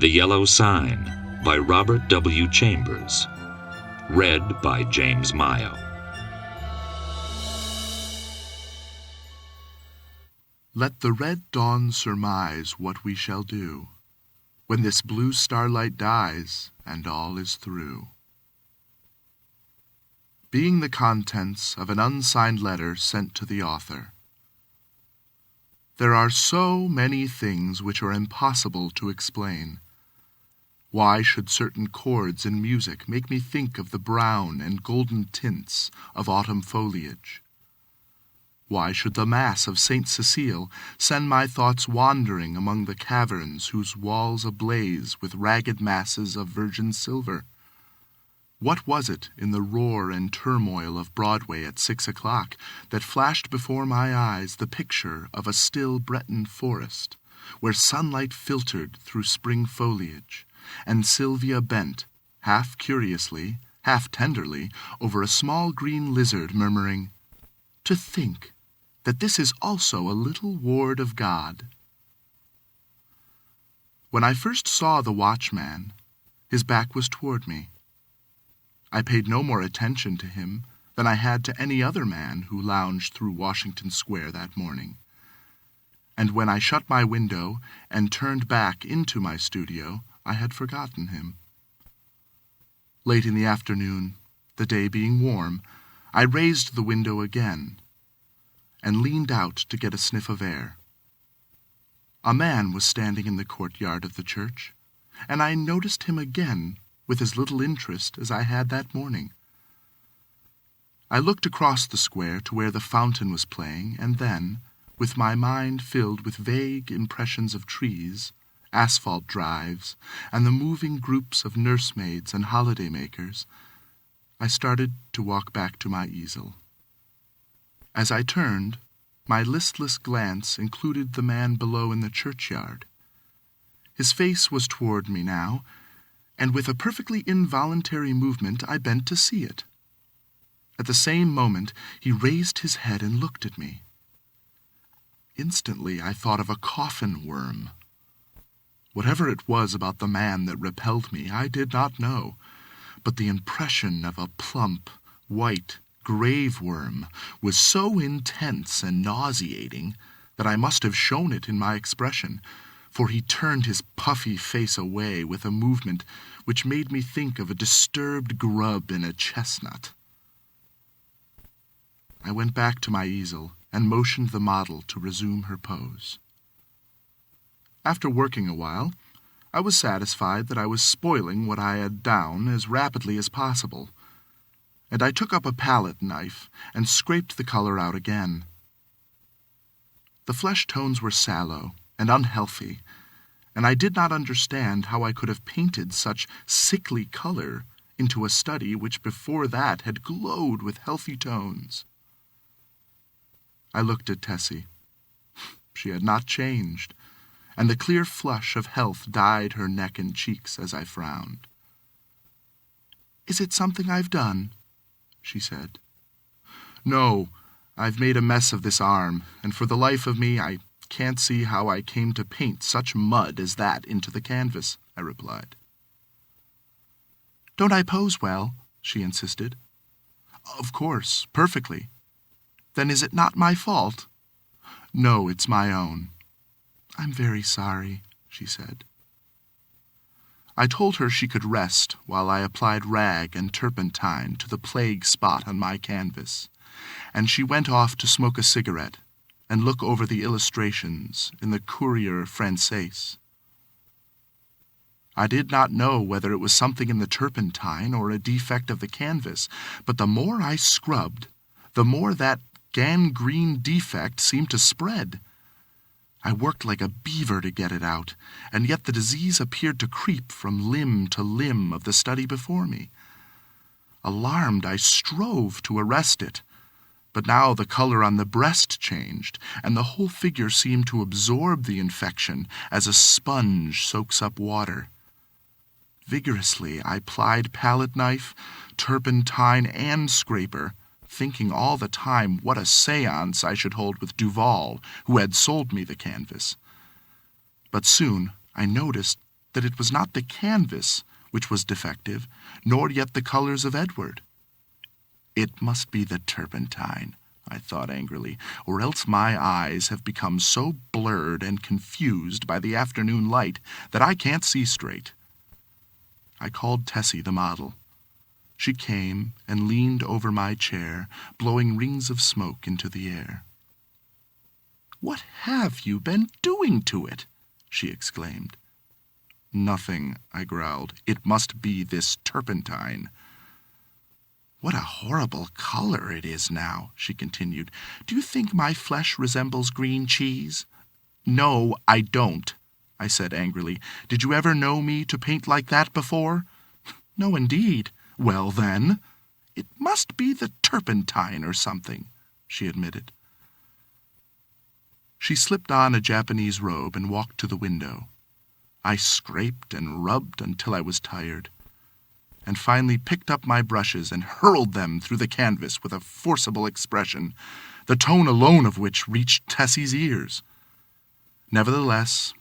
The Yellow Sign by Robert W. Chambers. Read by James Mayo. Let the red dawn surmise what we shall do, when this blue starlight dies and all is through. Being the contents of an unsigned letter sent to the author. There are so many things which are impossible to explain. Why should certain chords in music make me think of the brown and golden tints of autumn foliage? Why should the Mass of Saint Cecile send my thoughts wandering among the caverns whose walls ablaze with ragged masses of virgin silver? What was it in the roar and turmoil of Broadway at 6 o'clock that flashed before my eyes the picture of a still Breton forest, where sunlight filtered through spring foliage, and Sylvia bent, half curiously, half tenderly, over a small green lizard, murmuring, "To think that this is also a little ward of God." When I first saw the watchman, his back was toward me. I paid no more attention to him than I had to any other man who lounged through Washington Square that morning. And when I shut my window and turned back into my studio, I had forgotten him. Late in the afternoon, the day being warm, I raised the window again and leaned out to get a sniff of air. A man was standing in the courtyard of the church, and I noticed him again with as little interest as I had that morning. I looked across the square to where the fountain was playing, and then, with my mind filled with vague impressions of trees, asphalt drives, and the moving groups of nursemaids and holiday-makers, I started to walk back to my easel. As I turned, my listless glance included the man below in the churchyard. His face was toward me now, and with a perfectly involuntary movement I bent to see it. At the same moment he raised his head and looked at me. Instantly I thought of a coffin worm. Whatever it was about the man that repelled me, I did not know, but the impression of a plump, white, grave worm was so intense and nauseating that I must have shown it in my expression, for he turned his puffy face away with a movement which made me think of a disturbed grub in a chestnut. I went back to my easel and motioned the model to resume her pose. After working a while, I was satisfied that I was spoiling what I had down as rapidly as possible, and I took up a palette knife and scraped the color out again. The flesh tones were sallow and unhealthy, and I did not understand how I could have painted such sickly color into a study which before that had glowed with healthy tones. I looked at Tessie. She had not changed, and the clear flush of health dyed her neck and cheeks as I frowned. "Is it something I've done?" she said. "No, I've made a mess of this arm, and for the life of me I can't see how I came to paint such mud as that into the canvas," I replied. "Don't I pose well?" she insisted. "Of course, perfectly." "Then is it not my fault?" "No, it's my own." "I'm very sorry," she said. I told her she could rest while I applied rag and turpentine to the plague spot on my canvas, and she went off to smoke a cigarette and look over the illustrations in the Courrier Français. I did not know whether it was something in the turpentine or a defect of the canvas, but the more I scrubbed, the more that gangrene defect seemed to spread. I worked like a beaver to get it out, and yet the disease appeared to creep from limb to limb of the study before me. Alarmed, I strove to arrest it, but now the color on the breast changed, and the whole figure seemed to absorb the infection as a sponge soaks up water. Vigorously I plied palette knife, turpentine, and scraper, thinking all the time what a séance I should hold with Duval, who had sold me the canvas. But soon I noticed that it was not the canvas which was defective, nor yet the colors of Edward. It must be the turpentine, I thought angrily, or else my eyes have become so blurred and confused by the afternoon light that I can't see straight. I called Tessie, the model. She came and leaned over my chair, blowing rings of smoke into the air. "What have you been doing to it?" she exclaimed. "Nothing," I growled. "It must be this turpentine." "What a horrible color it is now," she continued. "Do you think my flesh resembles green cheese?" "No, I don't," I said angrily. "Did you ever know me to paint like that before?" "No, indeed." "Well, then, it must be the turpentine or something," she admitted. She slipped on a Japanese robe and walked to the window. I scraped and rubbed until I was tired, and finally picked up my brushes and hurled them through the canvas with a forcible expression, the tone alone of which reached Tessie's ears. Nevertheless,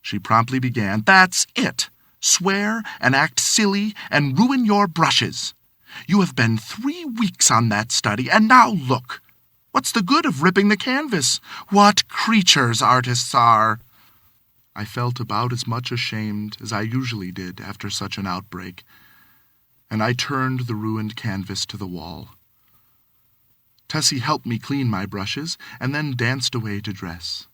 she promptly began, "That's it! Swear and act silly and ruin your brushes. You have been 3 weeks on that study, and now look! What's the good of ripping the canvas? What creatures artists are!" I felt about as much ashamed as I usually did after such an outbreak, and I turned the ruined canvas to the wall. Tessie helped me clean my brushes and then danced away to dress.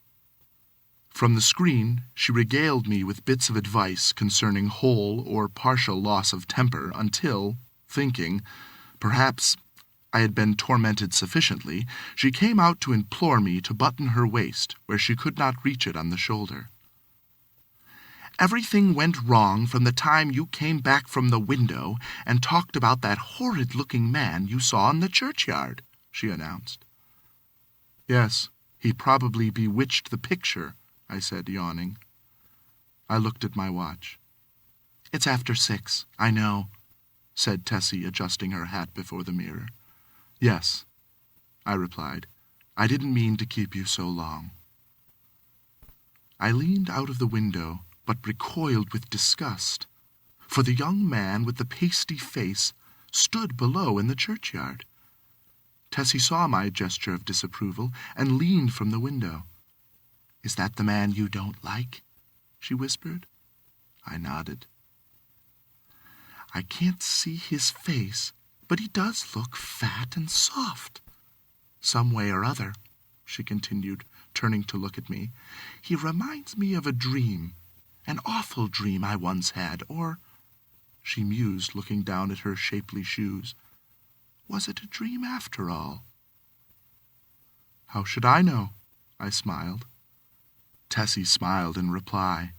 From the screen, she regaled me with bits of advice concerning whole or partial loss of temper until, thinking, perhaps, I had been tormented sufficiently, she came out to implore me to button her waist where she could not reach it on the shoulder. "Everything went wrong from the time you came back from the window and talked about that horrid-looking man you saw in the churchyard," she announced. "Yes, he probably bewitched the picture," I said, yawning. I looked at my watch. "It's after 6, I know," said Tessie, adjusting her hat before the mirror. "Yes," I replied. "I didn't mean to keep you so long." I leaned out of the window, but recoiled with disgust, for the young man with the pasty face stood below in the churchyard. Tessie saw my gesture of disapproval and leaned from the window. "Is that the man you don't like?" she whispered. I nodded. "I can't see his face, but he does look fat and soft. Some way or other," she continued, turning to look at me, "he reminds me of a dream, an awful dream I once had, or," she mused, looking down at her shapely shoes, "was it a dream after all?" "How should I know?" I smiled. Tessie smiled in reply.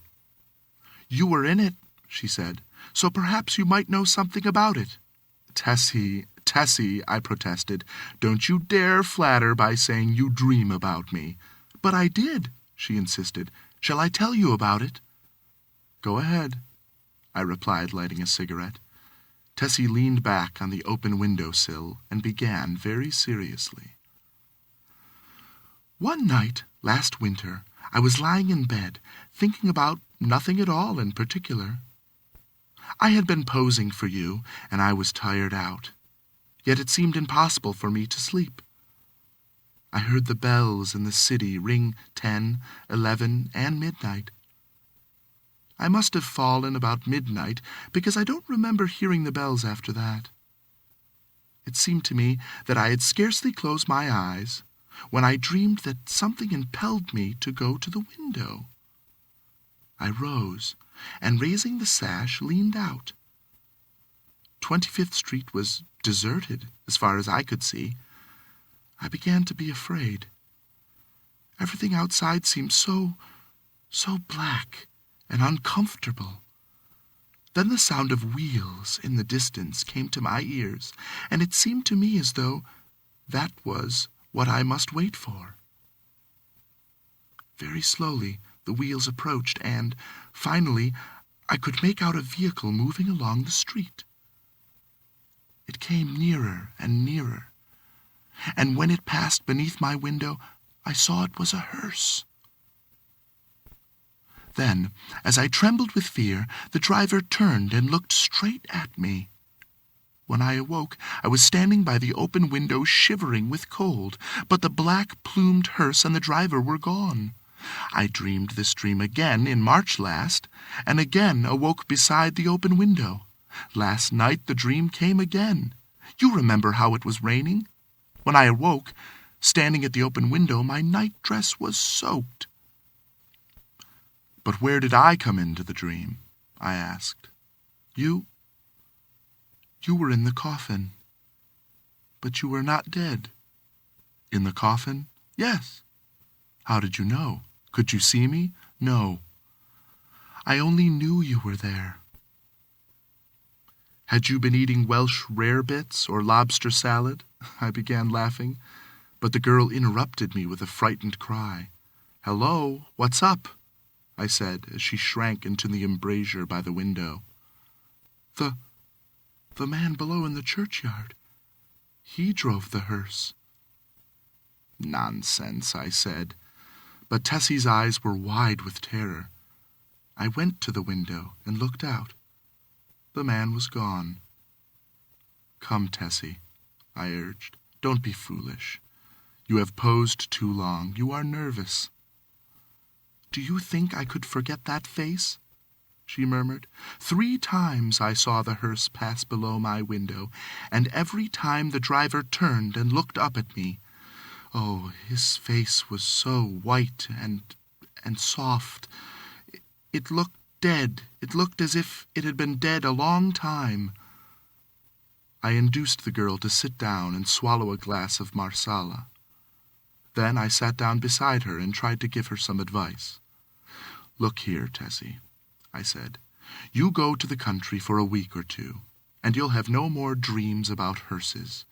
"You were in it," she said, "so perhaps you might know something about it." Tessie, I protested, "don't you dare flatter by saying you dream about me." "But I did," she insisted. "Shall I tell you about it?" "Go ahead," I replied, lighting a cigarette. Tessie leaned back on the open window-sill and began very seriously. "One night, last winter, I was lying in bed, thinking about nothing at all in particular. I had been posing for you, and I was tired out. Yet it seemed impossible for me to sleep. I heard the bells in the city ring 10, 11, and midnight. I must have fallen about midnight, because I don't remember hearing the bells after that. It seemed to me that I had scarcely closed my eyes when I dreamed that something impelled me to go to the window. I rose, and raising the sash, leaned out. 25th Street was deserted, as far as I could see. I began to be afraid. Everything outside seemed so black and uncomfortable. Then the sound of wheels in the distance came to my ears, and it seemed to me as though that was what I must wait for. Very slowly the wheels approached, and, finally, I could make out a vehicle moving along the street. It came nearer and nearer, and when it passed beneath my window, I saw it was a hearse. Then, as I trembled with fear, the driver turned and looked straight at me. When I awoke, I was standing by the open window shivering with cold, but the black-plumed hearse and the driver were gone. I dreamed this dream again in March last, and again awoke beside the open window. Last night the dream came again. You remember how it was raining? When I awoke, standing at the open window, my night dress was soaked. But where did I come into the dream? I asked. You were in the coffin. But you were not dead. In the coffin? Yes. How did you know? Could you see me? No. I only knew you were there. Had you been eating Welsh rarebits or lobster salad? I began laughing, but the girl interrupted me with a frightened cry. Hello, what's up? I said as she shrank into the embrasure by the window. The man below in the churchyard. He drove the hearse. Nonsense, I said, but Tessie's eyes were wide with terror. I went to the window and looked out. The man was gone. Come, Tessie, I urged. Don't be foolish. You have posed too long. You are nervous. Do you think I could forget that face? She murmured. 3 times I saw the hearse pass below my window, and every time the driver turned and looked up at me. Oh, his face was so white and soft. It looked dead. It looked as if it had been dead a long time. I induced the girl to sit down and swallow a glass of marsala. Then I sat down beside her and tried to give her some advice. Look here, Tessie, I said. You go to the country for a week or 2, and you'll have no more dreams about hearses.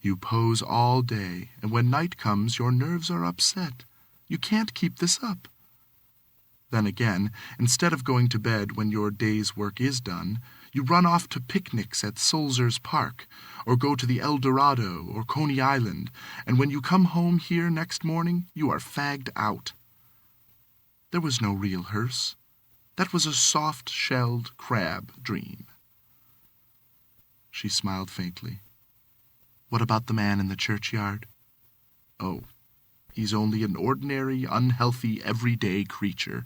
You pose all day, and when night comes your nerves are upset. You can't keep this up. Then again, instead of going to bed when your day's work is done, you run off to picnics at Sulzer's Park, or go to the El Dorado or Coney Island, and when you come home here next morning, you are fagged out. There was no real hearse. That was a soft-shelled crab dream. She smiled faintly. What about the man in the churchyard? Oh, he's only an ordinary, unhealthy, everyday creature.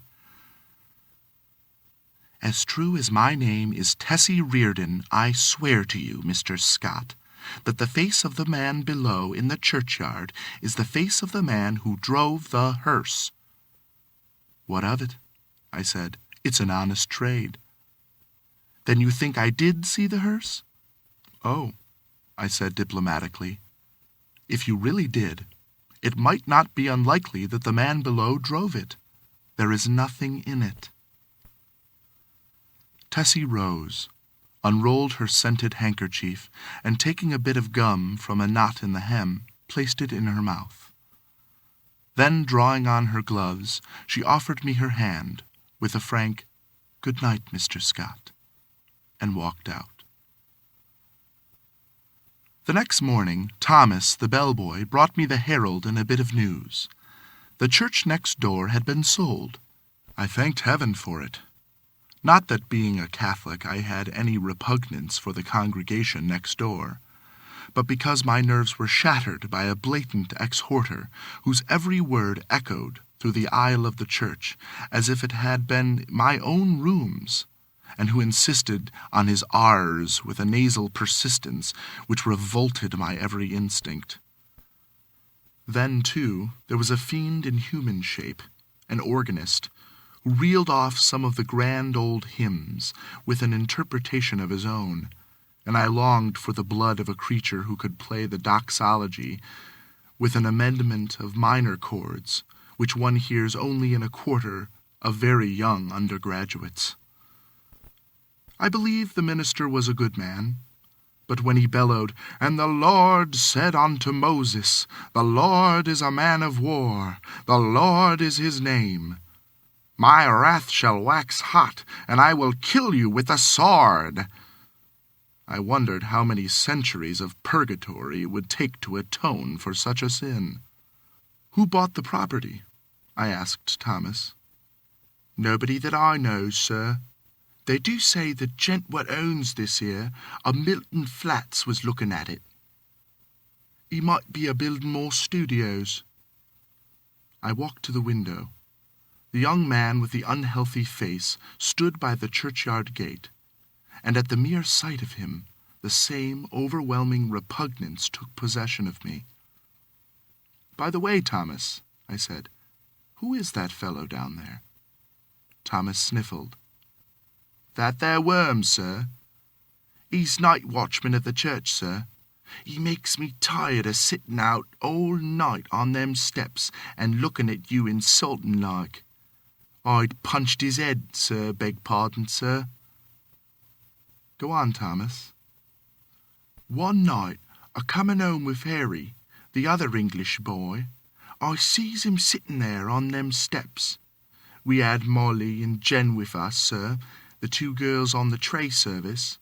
As true as my name is Tessie Reardon, I swear to you, Mr. Scott, that the face of the man below in the churchyard is the face of the man who drove the hearse. What of it? I said. It's an honest trade. Then you think I did see the hearse? Oh, I said diplomatically. If you really did, it might not be unlikely that the man below drove it. There is nothing in it. Tessie rose, unrolled her scented handkerchief, and taking a bit of gum from a knot in the hem, placed it in her mouth. Then, drawing on her gloves, she offered me her hand, with a frank, "Good night, Mr. Scott," and walked out. The next morning, Thomas, the bellboy, brought me the Herald and a bit of news. The church next door had been sold. I thanked heaven for it. Not that, being a Catholic, I had any repugnance for the congregation next door, but because my nerves were shattered by a blatant exhorter whose every word echoed through the aisle of the church as if it had been my own rooms, and who insisted on his R's with a nasal persistence which revolted my every instinct. Then, too, there was a fiend in human shape, an organist, who reeled off some of the grand old hymns with an interpretation of his own, and I longed for the blood of a creature who could play the doxology with an amendment of minor chords, which one hears only in a quarter of very young undergraduates. I believe the minister was a good man, but when he bellowed, "And the Lord said unto Moses, the Lord is a man of war, the Lord is his name. My wrath shall wax hot, and I will kill you with the sword," I wondered how many centuries of purgatory it would take to atone for such a sin. "Who bought the property?" I asked Thomas. Nobody that I knows, sir. They do say the gent what owns this here, a Milton Flats, was looking at it. He might be a-building more studios. I walked to the window. The young man with the unhealthy face stood by the churchyard gate, and at the mere sight of him, the same overwhelming repugnance took possession of me. "By the way, Thomas," I said, "who is that fellow down there?" Thomas sniffled. "That there worm, sir. He's night watchman at the church, sir. He makes me tired of sitting out all night on them steps and looking at you insulting like. I'd punched his head, sir, beg pardon, sir." "Go on, Thomas." "One night, a-coming home with Harry, the other English boy, I sees him sitting there on them steps. We had Molly and Jen with us, sir, the two girls on the tray service,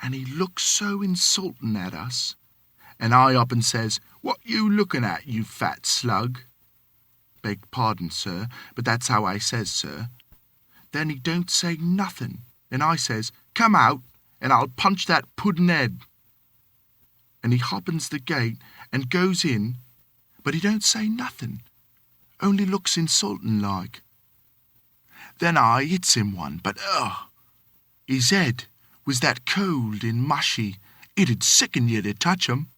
and he looks so insulting at us. And I up and says, 'What you looking at, you fat slug?' Beg pardon, sir, but that's how I says, sir. Then he don't say nothing, and I says, 'Come out, and I'll punch that puddin' head.' And he opens the gate and goes in, but he don't say nothing, only looks insulting like. Then I hits him one, but his head was that cold and mushy, it'd sicken you to touch him."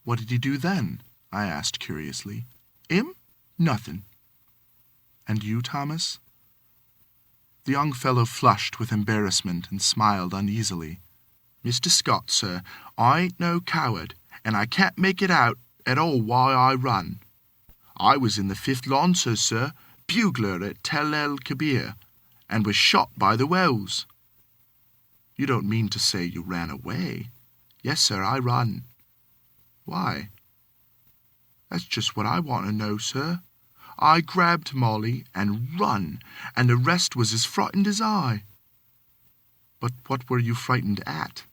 "What did he do then?" I asked curiously. "Him? Nothing." "And you, Thomas?" The young fellow flushed with embarrassment and smiled uneasily. "Mr. Scott, sir, I ain't no coward, and I can't make it out at all why I run. I was in the 5th Lancers, sir, bugler at Tel El Kebir, and was shot by the Wells." "You don't mean to say you ran away?" "Yes, sir, I run." "Why?" "That's just what I want to know, sir. I grabbed Molly and run, and the rest was as frightened as I." "But what were you frightened at?"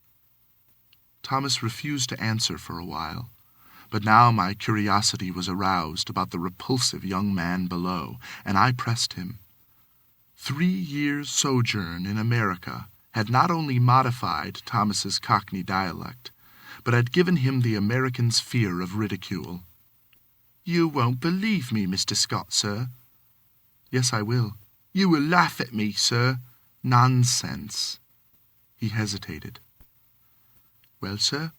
Thomas refused to answer for a while, but now my curiosity was aroused about the repulsive young man below, and I pressed him. 3 years' sojourn in America had not only modified Thomas's Cockney dialect, but had given him the American's fear of ridicule. "You won't believe me, Mr. Scott, sir." "Yes, I will." "You will laugh at me, sir." "Nonsense." He hesitated. "Well, sir,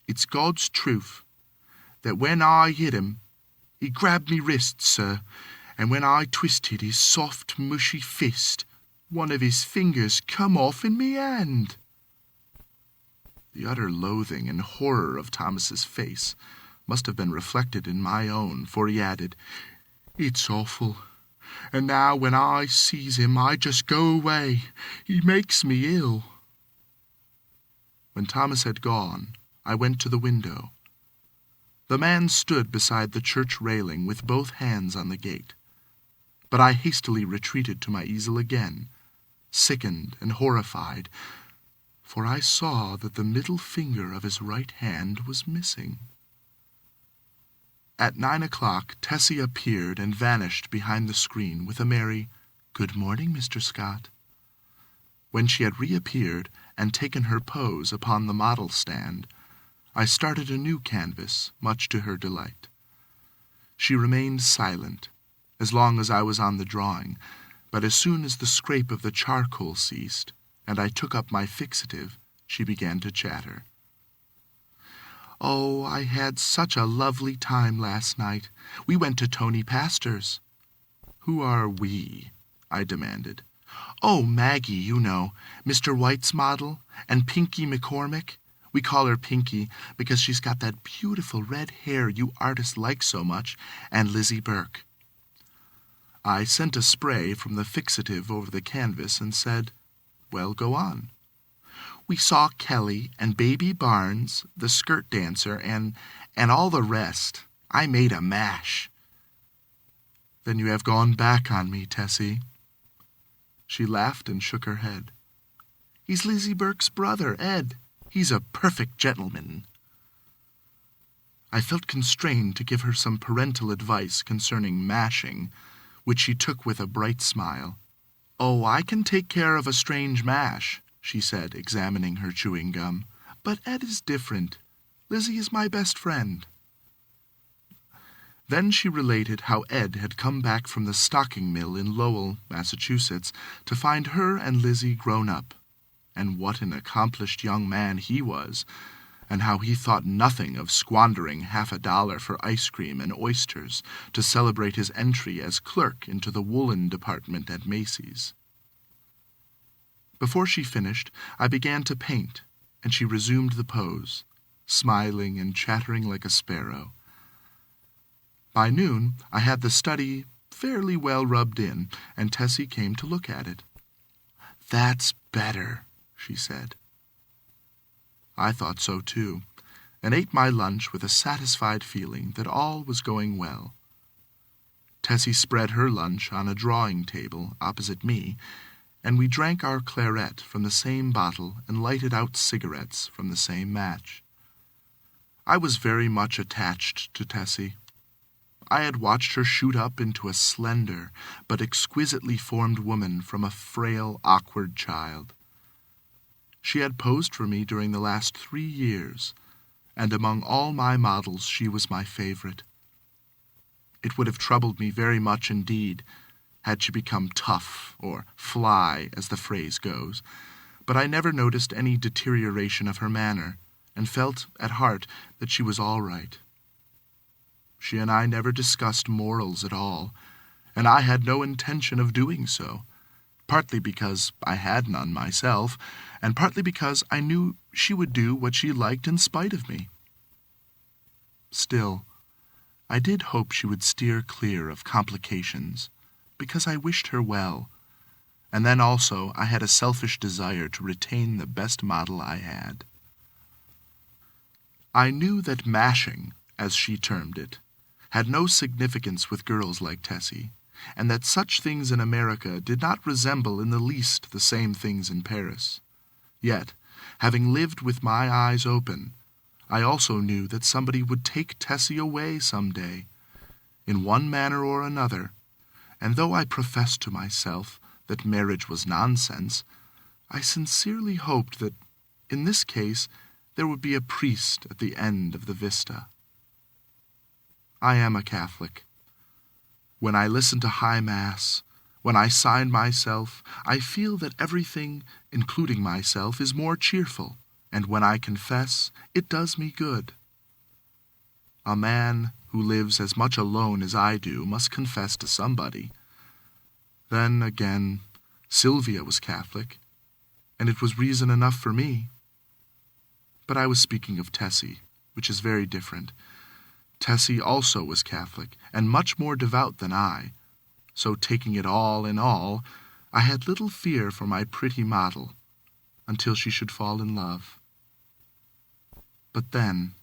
it's God's truth, that when I hit him, he grabbed me wrists, sir, and when I twisted his soft, mushy fist, one of his fingers come off in me hand." The utter loathing and horror of Thomas's face must have been reflected in my own, for he added, "It's awful, and now when I sees him I just go away. He makes me ill." When Thomas had gone, I went to the window. The man stood beside the church railing with both hands on the gate, but I hastily retreated to my easel again, sickened and horrified, for I saw that the middle finger of his right hand was missing. At 9 o'clock, Tessie appeared and vanished behind the screen with a merry, "Good morning, Mr. Scott." When she had reappeared and taken her pose upon the model stand, I started a new canvas, much to her delight. She remained silent as long as I was on the drawing, but as soon as the scrape of the charcoal ceased, and I took up my fixative, she began to chatter. "Oh, I had such a lovely time last night. We went to Tony Pastor's." "Who are we?" I demanded. "Oh, Maggie, you know, Mr. White's model, and Pinky McCormick. We call her Pinky because she's got that beautiful red hair you artists like so much, and Lizzie Burke." I sent a spray from the fixative over the canvas and said, "Well, go on." "We saw Kelly and Baby Barnes, the skirt dancer, and all the rest. I made a mash." "Then you have gone back on me, Tessie." She laughed and shook her head. "He's Lizzie Burke's brother, Ed. He's a perfect gentleman." I felt constrained to give her some parental advice concerning mashing, which she took with a bright smile. "Oh, I can take care of a strange mash," she said, examining her chewing gum. "But Ed is different. Lizzie is my best friend." Then she related how Ed had come back from the stocking mill in Lowell, Massachusetts, to find her and Lizzie grown up, and what an accomplished young man he was, and how he thought nothing of squandering $50 for ice cream and oysters to celebrate his entry as clerk into the woolen department at Macy's. Before she finished, I began to paint, and she resumed the pose, smiling and chattering like a sparrow. By noon, I had the study fairly well rubbed in, and Tessie came to look at it. "That's better," she said. I thought so too, and ate my lunch with a satisfied feeling that all was going well. Tessie spread her lunch on a drawing table opposite me, and we drank our claret from the same bottle and lighted out cigarettes from the same match. I was very much attached to Tessie. I had watched her shoot up into a slender but exquisitely formed woman from a frail, awkward child. She had posed for me during the last 3 years, and among all my models she was my favorite. It would have troubled me very much indeed had she become tough, or fly, as the phrase goes, but I never noticed any deterioration of her manner, and felt at heart that she was all right. She and I never discussed morals at all, and I had no intention of doing so, partly because I had none myself, and partly because I knew she would do what she liked in spite of me. Still, I did hope she would steer clear of complications, because I wished her well, and then also I had a selfish desire to retain the best model I had. I knew that mashing, as she termed it, had no significance with girls like Tessie, and that such things in America did not resemble in the least the same things in Paris. Yet, having lived with my eyes open, I also knew that somebody would take Tessie away some day, in one manner or another, and though I professed to myself that marriage was nonsense, I sincerely hoped that, in this case, there would be a priest at the end of the vista. I am a Catholic. When I listen to High Mass, when I sign myself, I feel that everything, including myself, is more cheerful, and when I confess, it does me good. A man who lives as much alone as I do must confess to somebody. Then, again, Sylvia was Catholic, and it was reason enough for me. But I was speaking of Tessie, which is very different. Tessie also was Catholic, and much more devout than I, so taking it all in all, I had little fear for my pretty model, until she should fall in love. But then,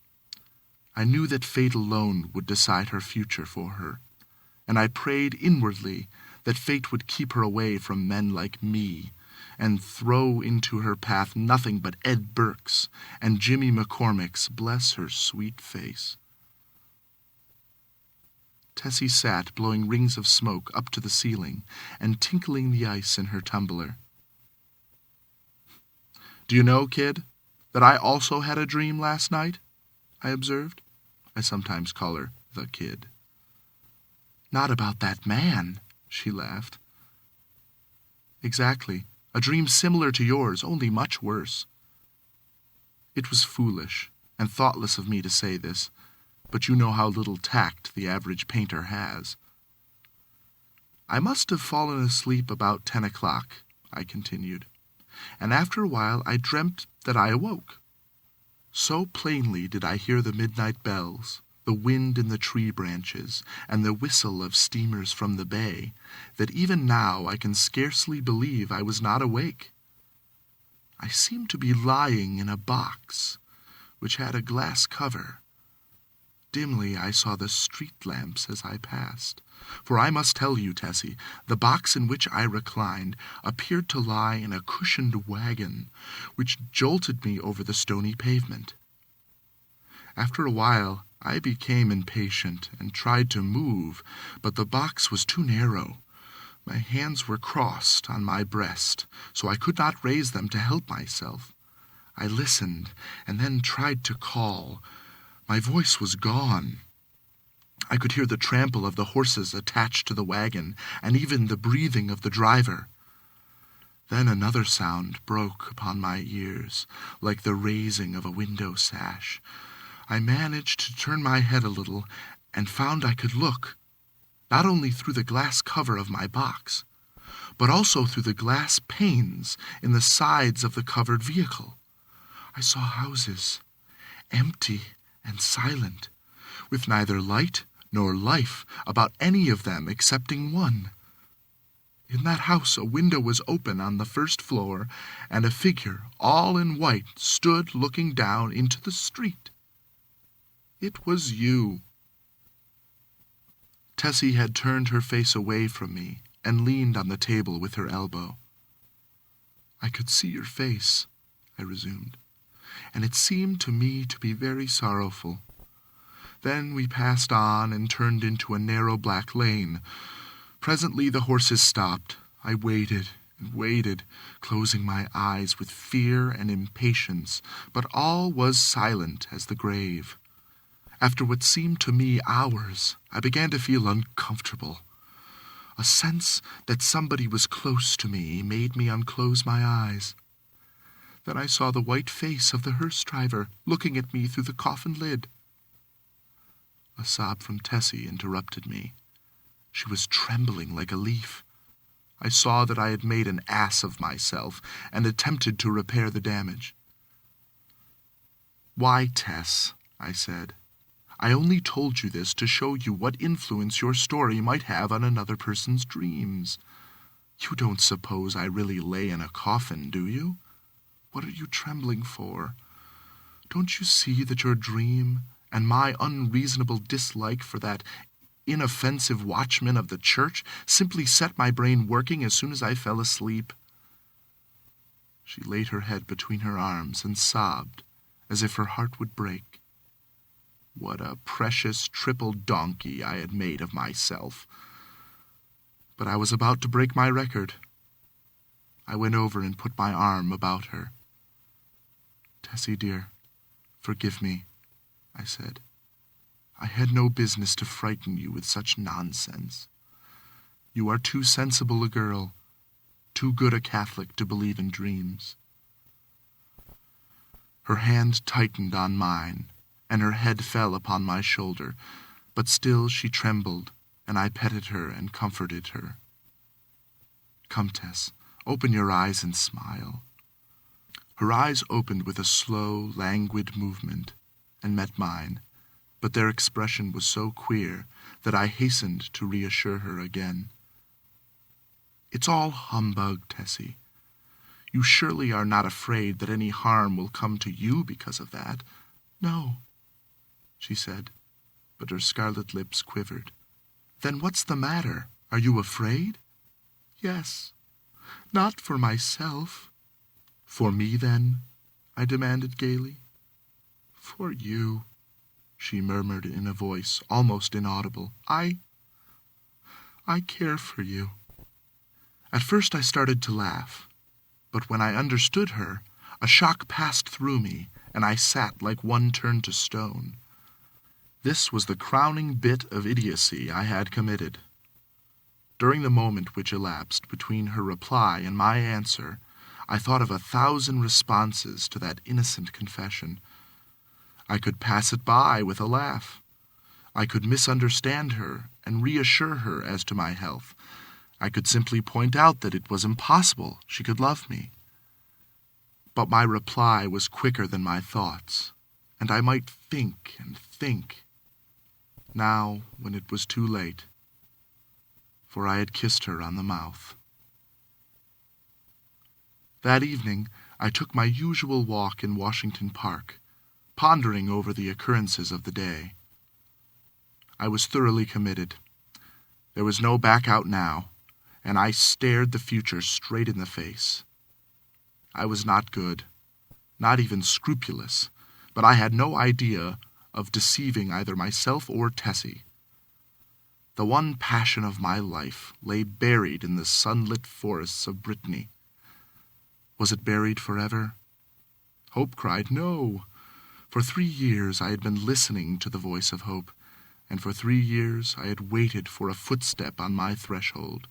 I knew that fate alone would decide her future for her, and I prayed inwardly that fate would keep her away from men like me, and throw into her path nothing but Ed Burke's and Jimmy McCormick's, bless her sweet face. Tessie sat, blowing rings of smoke up to the ceiling and tinkling the ice in her tumbler. "Do you know, kid, that I also had a dream last night?" I observed. I sometimes call her the kid. "Not about that man," she laughed. "Exactly. A dream similar to yours, only much worse." It was foolish and thoughtless of me to say this, but you know how little tact the average painter has. "I must have fallen asleep about 10 o'clock, I continued, "and after a while I dreamt that I awoke. So plainly did I hear the midnight bells, the wind in the tree branches, and the whistle of steamers from the bay, that even now I can scarcely believe I was not awake. I seemed to be lying in a box, which had a glass cover. Dimly I saw the street lamps as I passed, for I must tell you, Tessie, the box in which I reclined appeared to lie in a cushioned wagon, which jolted me over the stony pavement. After a while I became impatient and tried to move, but the box was too narrow. My hands were crossed on my breast, so I could not raise them to help myself. I listened and then tried to call. My voice was gone. I could hear the trample of the horses attached to the wagon, and even the breathing of the driver. Then another sound broke upon my ears, like the raising of a window sash. I managed to turn my head a little, and found I could look, not only through the glass cover of my box, but also through the glass panes in the sides of the covered vehicle. I saw houses, empty and silent, with neither light nor life about any of them excepting one. In that house a window was open on the first floor, and a figure, all in white, stood looking down into the street. It was you. Tessie had turned her face away from me and leaned on the table with her elbow. "I could see your face," I resumed, "and it seemed to me to be very sorrowful. Then we passed on and turned into a narrow black lane. Presently the horses stopped. I waited and waited, closing my eyes with fear and impatience, but all was silent as the grave. After what seemed to me hours, I began to feel uncomfortable. A sense that somebody was close to me made me unclose my eyes. Then I saw the white face of the hearse driver looking at me through the coffin lid." A sob from Tessie interrupted me. She was trembling like a leaf. I saw that I had made an ass of myself and attempted to repair the damage. "Why, Tess," I said, "I only told you this to show you what influence your story might have on another person's dreams. You don't suppose I really lay in a coffin, do you? What are you trembling for? Don't you see that your dream and my unreasonable dislike for that inoffensive watchman of the church simply set my brain working as soon as I fell asleep?" She laid her head between her arms and sobbed as if her heart would break. What a precious triple donkey I had made of myself. But I was about to break my record. I went over and put my arm about her. "Tessie, dear, forgive me," I said. "I had no business to frighten you with such nonsense. You are too sensible a girl, too good a Catholic to believe in dreams." Her hand tightened on mine, and her head fell upon my shoulder, but still she trembled, and I petted her and comforted her. "Come, Tess, open your eyes and smile." Her eyes opened with a slow, languid movement, and met mine, but their expression was so queer that I hastened to reassure her again. "It's all humbug, Tessie. You surely are not afraid that any harm will come to you because of that?" "No," she said, but her scarlet lips quivered. "Then what's the matter? Are you afraid?" "Yes. Not for myself." "For me, then?" I demanded gaily. "For you," she murmured in a voice almost inaudible. I care for you." At first I started to laugh, but when I understood her, a shock passed through me, and I sat like one turned to stone. This was the crowning bit of idiocy I had committed. During the moment which elapsed between her reply and my answer, I thought of 1,000 responses to that innocent confession. I could pass it by with a laugh. I could misunderstand her and reassure her as to my health. I could simply point out that it was impossible she could love me. But my reply was quicker than my thoughts, and I might think and think. Now, when it was too late, for I had kissed her on the mouth. That evening, I took my usual walk in Washington Park, pondering over the occurrences of the day. I was thoroughly committed. There was no back out now, and I stared the future straight in the face. I was not good, not even scrupulous, but I had no idea of deceiving either myself or Tessie. The one passion of my life lay buried in the sunlit forests of Brittany. Was it buried forever? Hope cried, no. For 3 years I had been listening to the voice of hope, and for 3 years I had waited for a footstep on my threshold.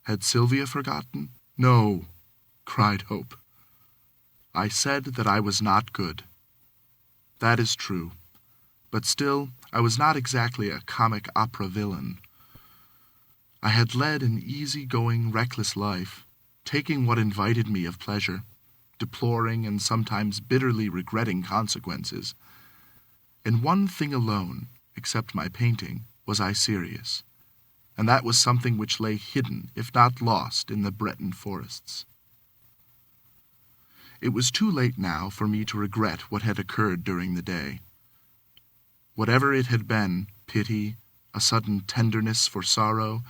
Had Sylvia forgotten? No, cried Hope. I said that I was not good. That is true, but still I was not exactly a comic opera villain. I had led an easy-going, reckless life, taking what invited me of pleasure, deploring and sometimes bitterly regretting consequences. In one thing alone, except my painting, was I serious, and that was something which lay hidden, if not lost, in the Breton forests. It was too late now for me to regret what had occurred during the day. Whatever it had been, pity, a sudden tenderness for sorrow,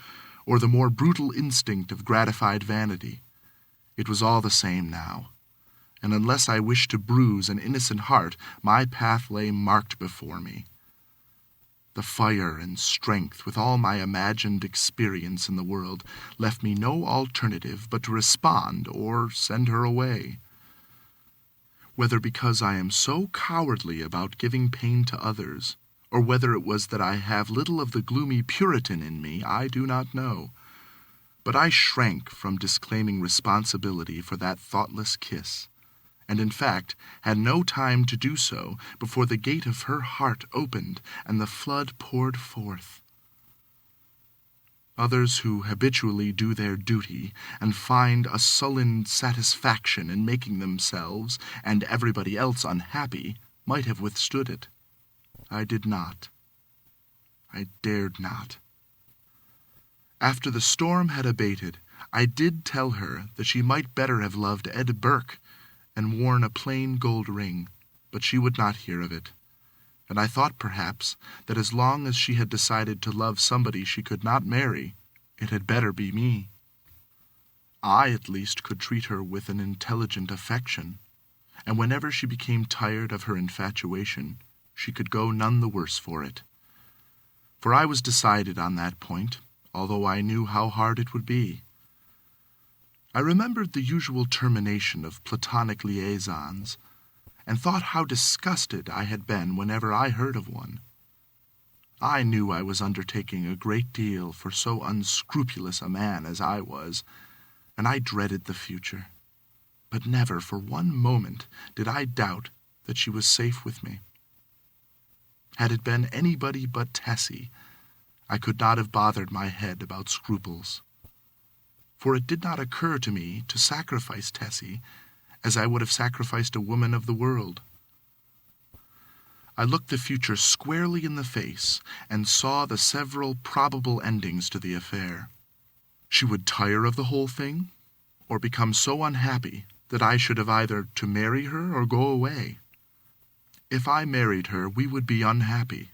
or the more brutal instinct of gratified vanity, it was all the same now, and unless I wished to bruise an innocent heart, my path lay marked before me. The fire and strength, with all my imagined experience in the world, left me no alternative but to respond or send her away. Whether because I am so cowardly about giving pain to others, or whether it was that I have little of the gloomy Puritan in me, I do not know. But I shrank from disclaiming responsibility for that thoughtless kiss, and in fact had no time to do so before the gate of her heart opened and the flood poured forth. Others who habitually do their duty and find a sullen satisfaction in making themselves and everybody else unhappy might have withstood it. I did not. I dared not. After the storm had abated, I did tell her that she might better have loved Ed Burke and worn a plain gold ring, but she would not hear of it. And I thought perhaps that as long as she had decided to love somebody she could not marry, it had better be me. I at least could treat her with an intelligent affection, and whenever she became tired of her infatuation, she could go none the worse for it. For I was decided on that point, although I knew how hard it would be. I remembered the usual termination of platonic liaisons, and thought how disgusted I had been whenever I heard of one. I knew I was undertaking a great deal for so unscrupulous a man as I was, and I dreaded the future. But never for one moment did I doubt that she was safe with me. Had it been anybody but Tessie, I could not have bothered my head about scruples. For it did not occur to me to sacrifice Tessie as I would have sacrificed a woman of the world. I looked the future squarely in the face and saw the several probable endings to the affair. She would tire of the whole thing, or become so unhappy that I should have either to marry her or go away. If I married her, we would be unhappy.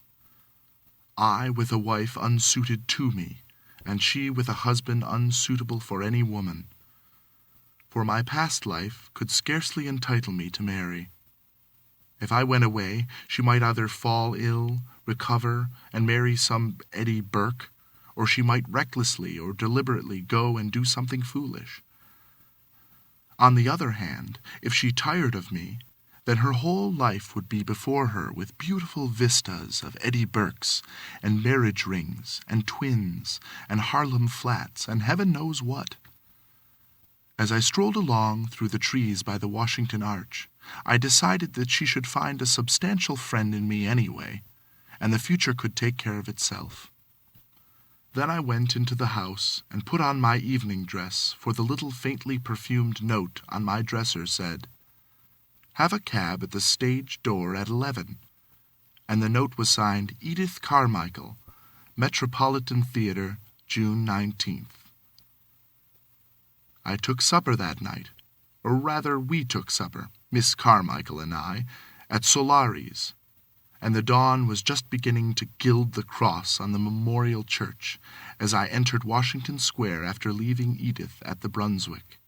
I with a wife unsuited to me, and she with a husband unsuitable for any woman. For my past life could scarcely entitle me to marry. If I went away, she might either fall ill, recover, and marry some Eddie Burke, or she might recklessly or deliberately go and do something foolish. On the other hand, if she tired of me, then her whole life would be before her with beautiful vistas of Eddie Burkes and marriage rings and twins and Harlem flats and heaven knows what. As I strolled along through the trees by the Washington Arch, I decided that she should find a substantial friend in me anyway, and the future could take care of itself. Then I went into the house and put on my evening dress, for the little faintly perfumed note on my dresser said, "Have a cab at the stage door at 11." And the note was signed Edith Carmichael, Metropolitan Theater, June 19th. I took supper that night, or rather we took supper, Miss Carmichael and I, at Solari's, and the dawn was just beginning to gild the cross on the Memorial Church as I entered Washington Square after leaving Edith at the Brunswick.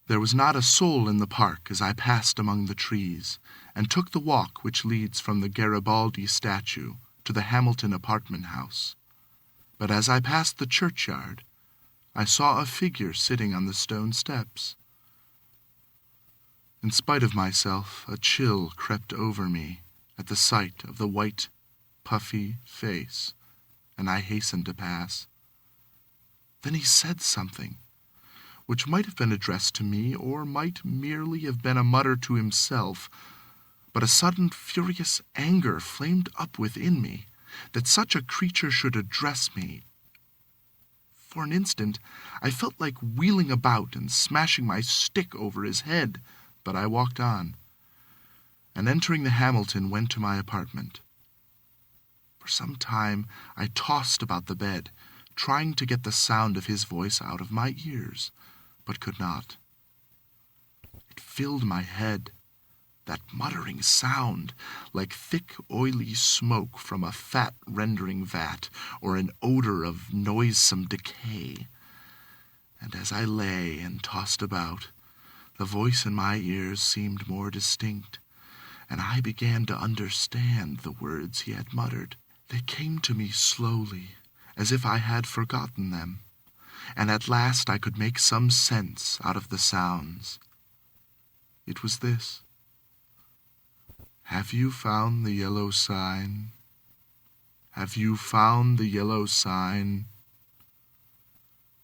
There was not a soul in the park as I passed among the trees, and took the walk which leads from the Garibaldi statue to the Hamilton apartment house. But as I passed the churchyard, I saw a figure sitting on the stone steps. In spite of myself, a chill crept over me at the sight of the white, puffy face, and I hastened to pass. Then he said something, which might have been addressed to me, or might merely have been a mutter to himself, but a sudden furious anger flamed up within me, that such a creature should address me. For an instant, I felt like wheeling about and smashing my stick over his head, but I walked on, and entering the Hamilton, went to my apartment. For some time I tossed about the bed, trying to get the sound of his voice out of my ears, but could not. It filled my head, that muttering sound, like thick, oily smoke from a fat rendering vat, or an odor of noisome decay. And as I lay and tossed about, the voice in my ears seemed more distinct, and I began to understand the words he had muttered. They came to me slowly, as if I had forgotten them, and at last I could make some sense out of the sounds. It was this: "Have you found the yellow sign? Have you found the yellow sign?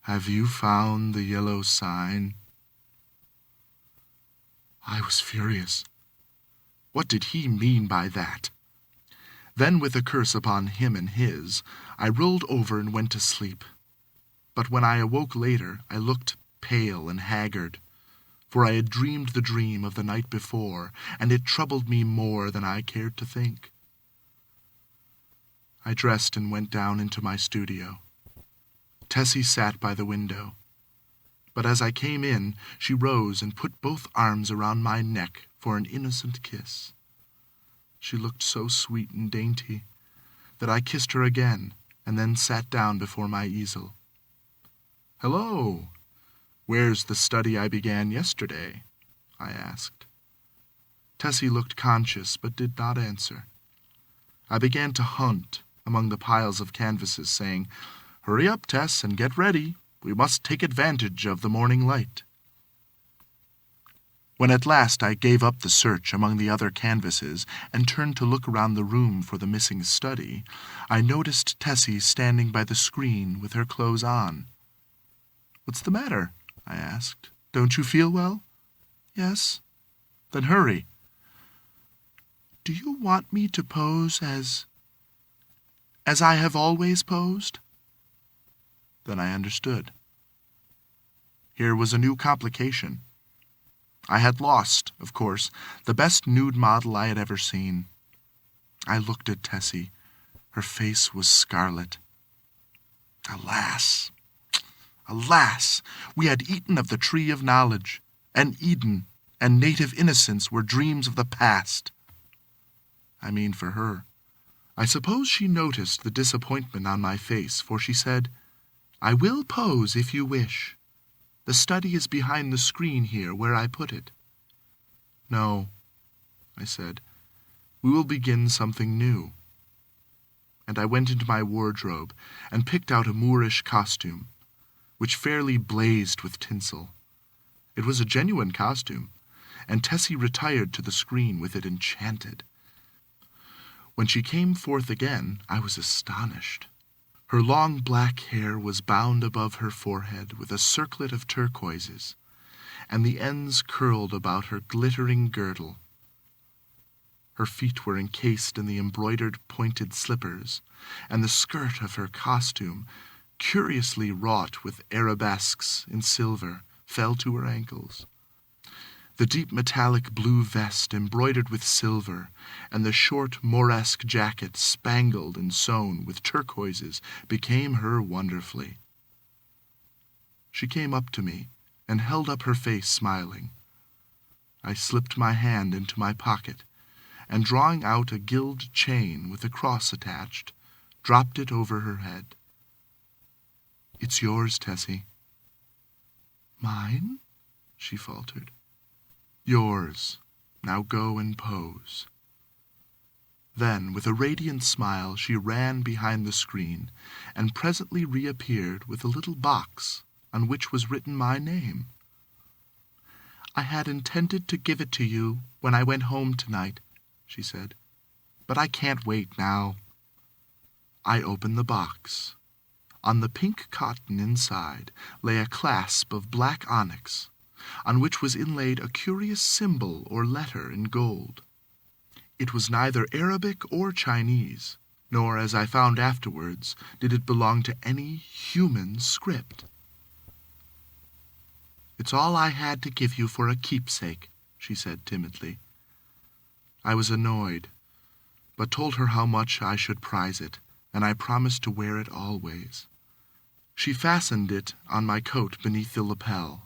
Have you found the yellow sign?" I was furious. What did he mean by that? Then, with a curse upon him and his, I rolled over and went to sleep. But when I awoke later, I looked pale and haggard, for I had dreamed the dream of the night before, and it troubled me more than I cared to think. I dressed and went down into my studio. Tessie sat by the window, but as I came in, she rose and put both arms around my neck for an innocent kiss. She looked so sweet and dainty that I kissed her again, and then sat down before my easel. "Hello! Where's the study I began yesterday?" I asked. Tessie looked conscious, but did not answer. I began to hunt among the piles of canvases, saying, "Hurry up, Tess, and get ready. We must take advantage of the morning light." When at last I gave up the search among the other canvases and turned to look around the room for the missing study, I noticed Tessie standing by the screen with her clothes on. "What's the matter?" I asked. "Don't you feel well?" "Yes." "Then hurry." "Do you want me to pose as I have always posed?" Then I understood. Here was a new complication. I had lost, of course, the best nude model I had ever seen. I looked at Tessie. Her face was scarlet. Alas! Alas! We had eaten of the tree of knowledge, and Eden and native innocence were dreams of the past. I mean for her. I suppose she noticed the disappointment on my face, for she said, "I will pose if you wish. The study is behind the screen here where I put it." "No," I said. "We will begin something new." And I went into my wardrobe and picked out a Moorish costume, which fairly blazed with tinsel. It was a genuine costume, and Tessie retired to the screen with it enchanted. When she came forth again, I was astonished. Her long black hair was bound above her forehead with a circlet of turquoises, and the ends curled about her glittering girdle. Her feet were encased in the embroidered pointed slippers, and the skirt of her costume, curiously wrought with arabesques in silver, fell to her ankles. The deep metallic blue vest embroidered with silver, and the short Mauresque jacket spangled and sewn with turquoises became her wonderfully. She came up to me and held up her face smiling. I slipped my hand into my pocket, and drawing out a gilt chain with a cross attached, dropped it over her head. "It's yours, Tessie." "Mine?" she faltered. Yours. Now go and pose. Then, with a radiant smile, she ran behind the screen, and presently reappeared with a little box on which was written my name. I had intended to give it to you when I went home tonight, she said, but I can't wait now. I opened the box. On the pink cotton inside lay a clasp of black onyx, on which was inlaid a curious symbol or letter in gold. It was neither Arabic or Chinese, nor, as I found afterwards, did it belong to any human script. It's all I had to give you for a keepsake, she said timidly. I was annoyed, but told her how much I should prize it, and I promised to wear it always. She fastened it on my coat beneath the lapel.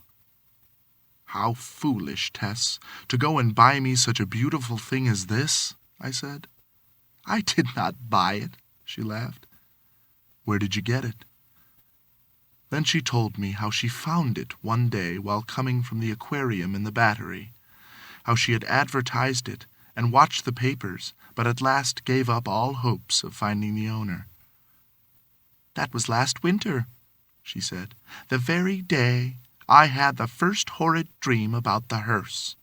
How foolish, Tess, to go and buy me such a beautiful thing as this, I said. I did not buy it, she laughed. Where did you get it? Then she told me how she found it one day while coming from the aquarium in the Battery, how she had advertised it and watched the papers, but at last gave up all hopes of finding the owner. That was last winter, she said, the very day I had the first horrid dream about the hearse.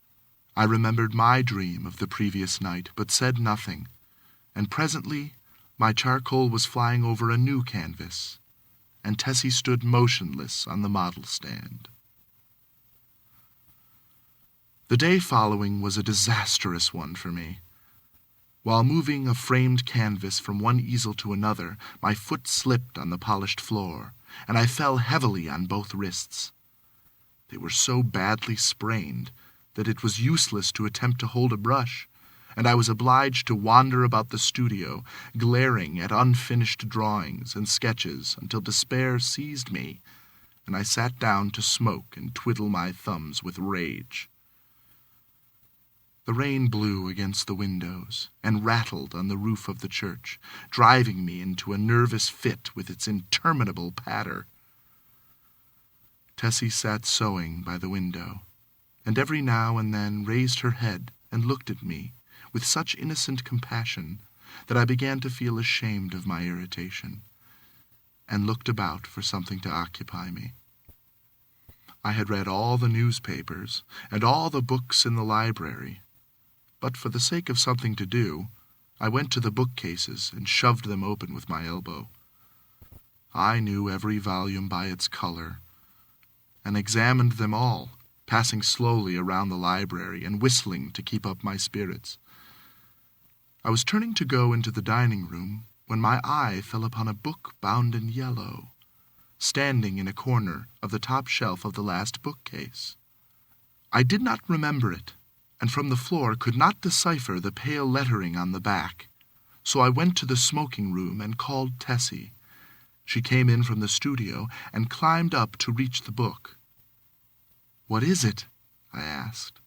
I remembered my dream of the previous night, but said nothing, and presently my charcoal was flying over a new canvas, and Tessie stood motionless on the model stand. The day following was a disastrous one for me. While moving a framed canvas from one easel to another, my foot slipped on the polished floor, and I fell heavily on both wrists. They were so badly sprained that it was useless to attempt to hold a brush, and I was obliged to wander about the studio, glaring at unfinished drawings and sketches until despair seized me, and I sat down to smoke and twiddle my thumbs with rage. The rain blew against the windows and rattled on the roof of the church, driving me into a nervous fit with its interminable patter. Tessie sat sewing by the window, and every now and then raised her head and looked at me with such innocent compassion that I began to feel ashamed of my irritation, and looked about for something to occupy me. I had read all the newspapers and all the books in the library, but for the sake of something to do, I went to the bookcases and shoved them open with my elbow. I knew every volume by its color, and examined them all, passing slowly around the library and whistling to keep up my spirits. I was turning to go into the dining room when my eye fell upon a book bound in yellow, standing in a corner of the top shelf of the last bookcase. I did not remember it, and from the floor could not decipher the pale lettering on the back, so I went to the smoking room and called Tessie. She came in from the studio and climbed up to reach the book. "What is it?" I asked.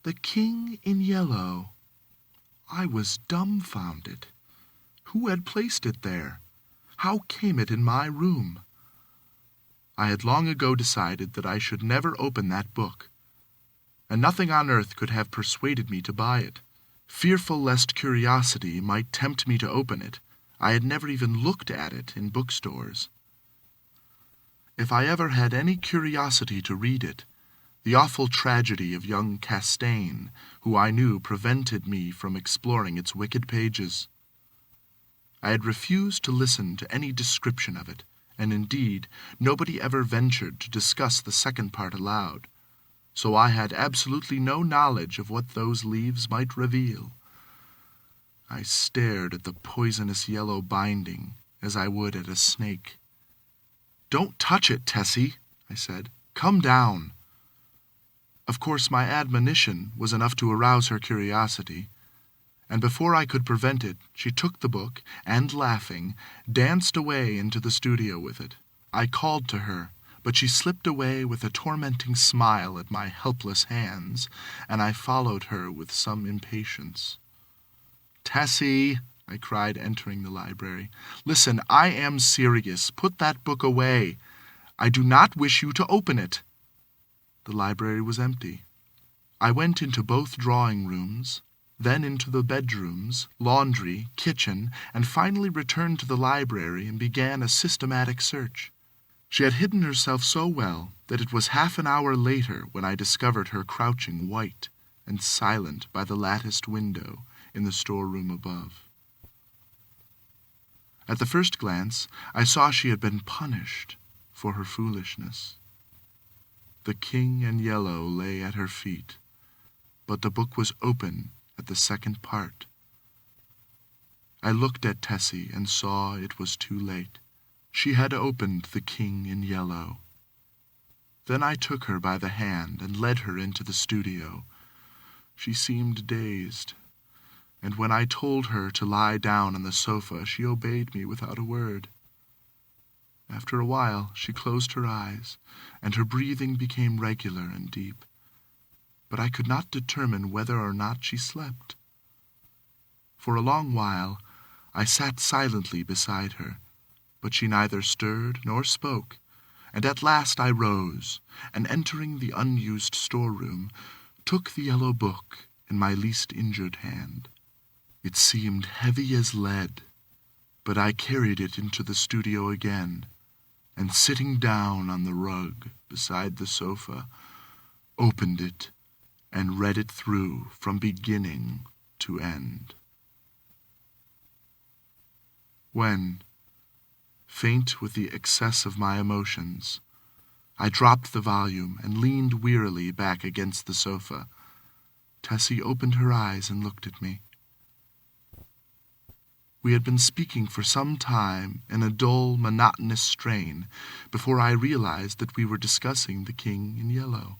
"The King in Yellow." I was dumbfounded. Who had placed it there? How came it in my room? I had long ago decided that I should never open that book, and nothing on earth could have persuaded me to buy it. Fearful lest curiosity might tempt me to open it, I had never even looked at it in bookstores. If I ever had any curiosity to read it, the awful tragedy of young Castaigne, who I knew prevented me from exploring its wicked pages. I had refused to listen to any description of it, and indeed nobody ever ventured to discuss the second part aloud, so I had absolutely no knowledge of what those leaves might reveal. I stared at the poisonous yellow binding as I would at a snake. "Don't touch it, Tessie," I said. "Come down." Of course, my admonition was enough to arouse her curiosity, and before I could prevent it, she took the book and, laughing, danced away into the studio with it. I called to her, but she slipped away with a tormenting smile at my helpless hands, and I followed her with some impatience. "Tessie," I cried, entering the library, "listen, I am serious. Put that book away. I do not wish you to open it." The library was empty. I went into both drawing rooms, then into the bedrooms, laundry, kitchen, and finally returned to the library and began a systematic search. She had hidden herself so well that it was half an hour later when I discovered her crouching white and silent by the latticed window in the storeroom above. At the first glance, I saw she had been punished for her foolishness. The King in Yellow lay at her feet, but the book was open at the second part. I looked at Tessie and saw it was too late. She had opened The King in Yellow. Then I took her by the hand and led her into the studio. She seemed dazed, and when I told her to lie down on the sofa, she obeyed me without a word. After a while, she closed her eyes, and her breathing became regular and deep, but I could not determine whether or not she slept. For a long while, I sat silently beside her, but she neither stirred nor spoke, and at last I rose, and entering the unused storeroom, took the yellow book in my least injured hand. It seemed heavy as lead, but I carried it into the studio again, and sitting down on the rug beside the sofa, opened it and read it through from beginning to end. When, faint with the excess of my emotions, I dropped the volume and leaned wearily back against the sofa, Tessie opened her eyes and looked at me. We had been speaking for some time in a dull, monotonous strain before I realized that we were discussing The King in Yellow.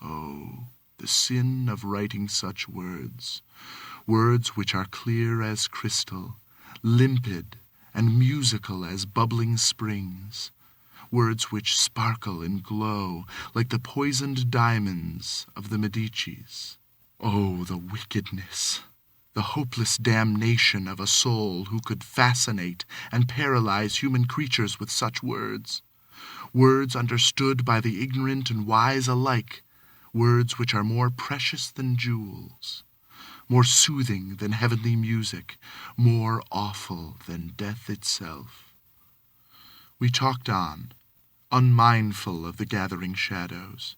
Oh, the sin of writing such words, words which are clear as crystal, limpid and musical as bubbling springs, words which sparkle and glow like the poisoned diamonds of the Medicis. Oh, the wickedness, the hopeless damnation of a soul who could fascinate and paralyze human creatures with such words, words understood by the ignorant and wise alike, words which are more precious than jewels, more soothing than heavenly music, more awful than death itself. We talked on, unmindful of the gathering shadows,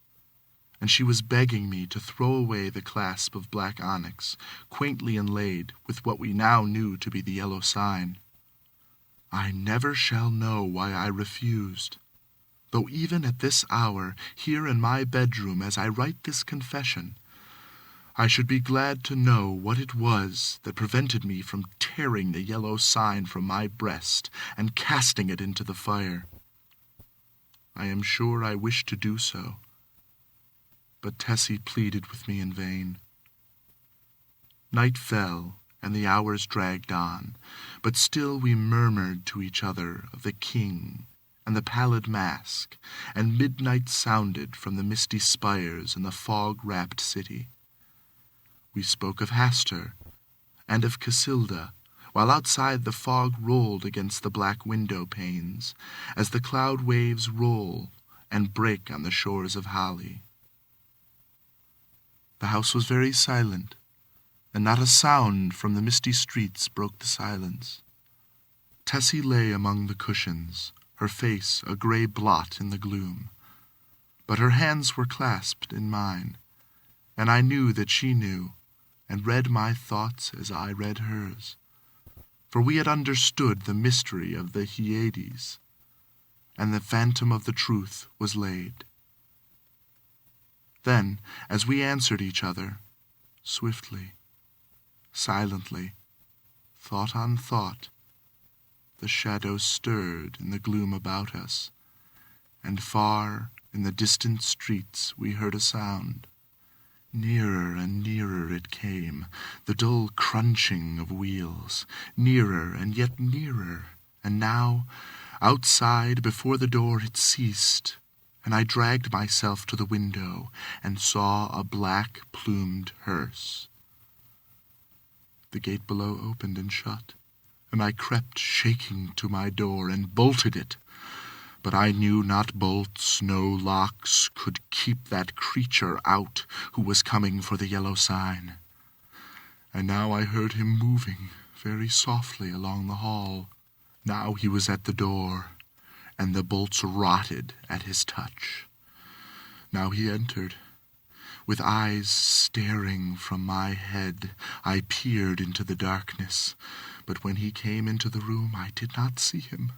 and she was begging me to throw away the clasp of black onyx, quaintly inlaid with what we now knew to be the yellow sign. I never shall know why I refused, though even at this hour, here in my bedroom as I write this confession, I should be glad to know what it was that prevented me from tearing the yellow sign from my breast and casting it into the fire. I am sure I wished to do so, but Tessie pleaded with me in vain. Night fell, and the hours dragged on, but still we murmured to each other of the king and the pallid mask, and midnight sounded from the misty spires in the fog-wrapped city. We spoke of Hastur and of Casilda, while outside the fog rolled against the black window panes, as the cloud waves roll and break on the shores of Hali. The house was very silent, and not a sound from the misty streets broke the silence. Tessie lay among the cushions, her face a gray blot in the gloom, but her hands were clasped in mine, and I knew that she knew, and read my thoughts as I read hers, for we had understood the mystery of the Hyades, and the phantom of the truth was laid. Then, as we answered each other, swiftly, silently, thought on thought, the shadows stirred in the gloom about us, and far in the distant streets we heard a sound. Nearer and nearer it came, the dull crunching of wheels, nearer and yet nearer, and now, outside before the door it ceased, and I dragged myself to the window and saw a black-plumed hearse. The gate below opened and shut, and I crept shaking to my door and bolted it, But I knew not bolts, no locks could keep that creature out who was coming for the yellow sign. And now I heard him moving very softly along the hall. Now he was at the door, and the bolts rotted at his touch. Now he entered. With eyes staring from my head, I peered into the darkness, but when he came into the room I did not see him.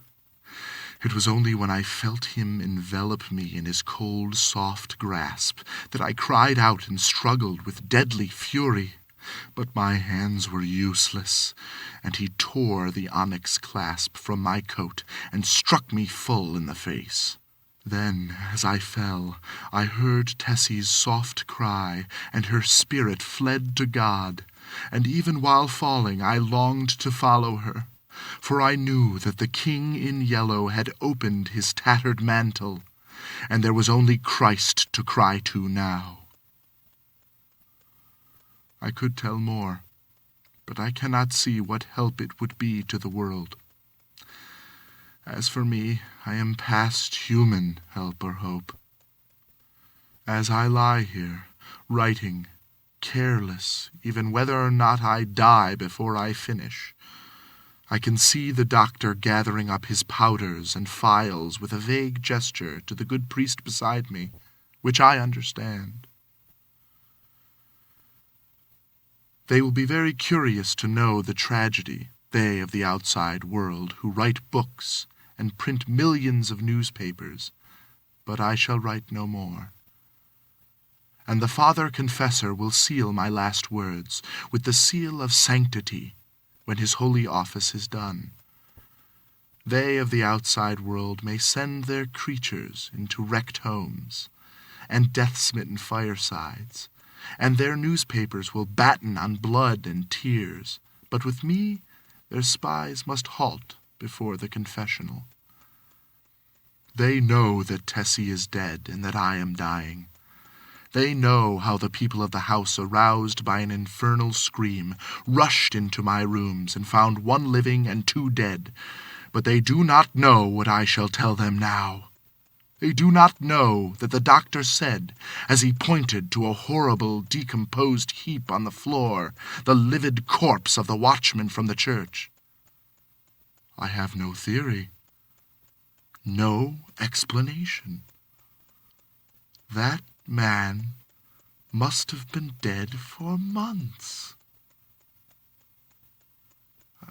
It was only when I felt him envelop me in his cold, soft grasp that I cried out and struggled with deadly fury. But my hands were useless, and he tore the onyx clasp from my coat and struck me full in the face. Then, as I fell, I heard Tessie's soft cry, and her spirit fled to God, and even while falling I longed to follow her, for I knew that the King in yellow had opened his tattered mantle, and there was only Christ to cry to now. I could tell more, but I cannot see what help it would be to the world. As for me, I am past human help or hope. As I lie here, writing, careless even whether or not I die before I finish, I can see the doctor gathering up his powders and phials with a vague gesture to the good priest beside me, which I understand. They will be very curious to know the tragedy, they of the outside world, who write books and print millions of newspapers, but I shall write no more. And the Father Confessor will seal my last words with the seal of sanctity when his holy office is done. They of the outside world may send their creatures into wrecked homes and death-smitten firesides, and their newspapers will batten on blood and tears, but with me their spies must halt before the confessional. They know that Tessie is dead and that I am dying. They know how the people of the house, aroused by an infernal scream, rushed into my rooms and found one living and two dead, but they do not know what I shall tell them now. They do not know that the doctor said, as he pointed to a horrible, decomposed heap on the floor, the livid corpse of the watchman from the church, "I have no theory, no explanation. That man must have been dead for months.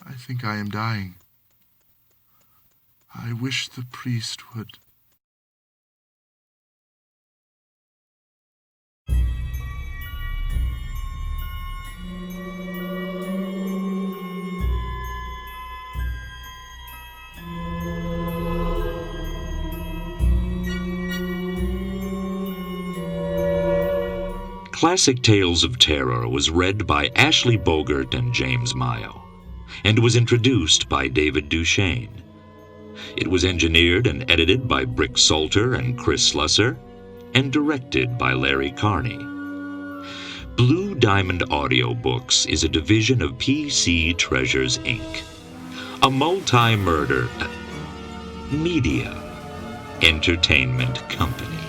I think I am dying. I wish the priest would..." Classic Tales of Terror was read by Ashley Bogart and James Mayo, and was introduced by David Duchesne. It was engineered and edited by Brick Salter and Chris Slusser, and directed by Larry Carney. Blue Diamond Audiobooks is a division of PC Treasures, Inc., a multi-murder media entertainment company.